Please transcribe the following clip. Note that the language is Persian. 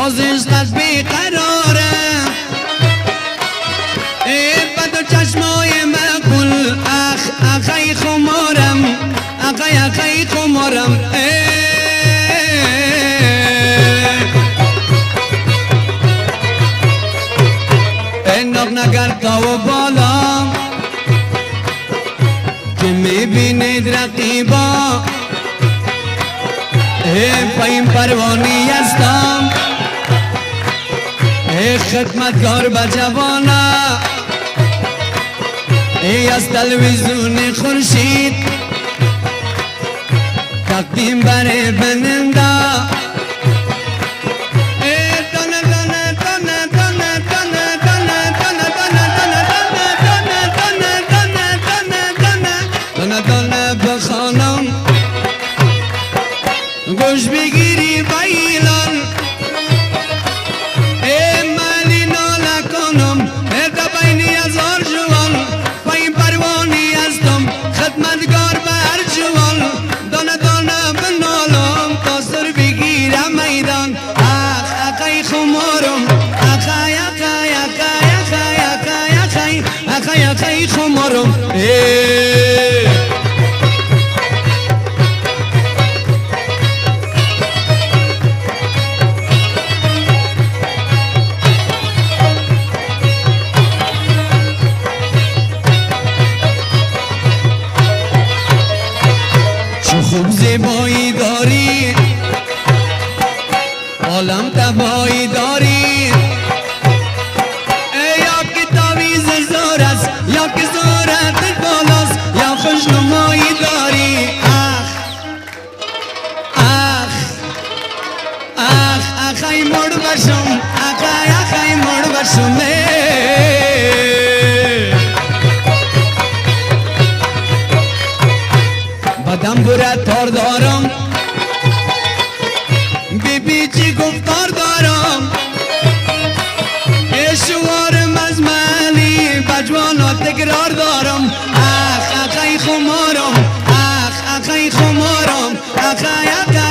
بازش قد بیقرارم با دو چشمای مقبول اخی خمارم اخی خمارم ناق نگرد تا و بالا که میبینید رقیبا پایین پروانی هستم خدمتگار به جوانا از تلویزیون خورشید تقدیم بر بننده بخوانم گوش بگیری بایلان مالی نالا کنم دبینی هزار جوان پایین پروانی هستم خدمتگار به هر جوان دانه دانه بنالم تا سر بگیرم میدان اخی خمارم اخی خمارم خوب زیبایی داری عالم تبایی داری یا که تاویز زور است یا که زورت بالاست یا خوشنمایی داری اخی مرد بشم اخی مرد بشم بدم برد تار دارم بی چی گفتار دارم شوارم از مالی بجوانا تکرار دارم اخی خمارم اخی خمارم اخی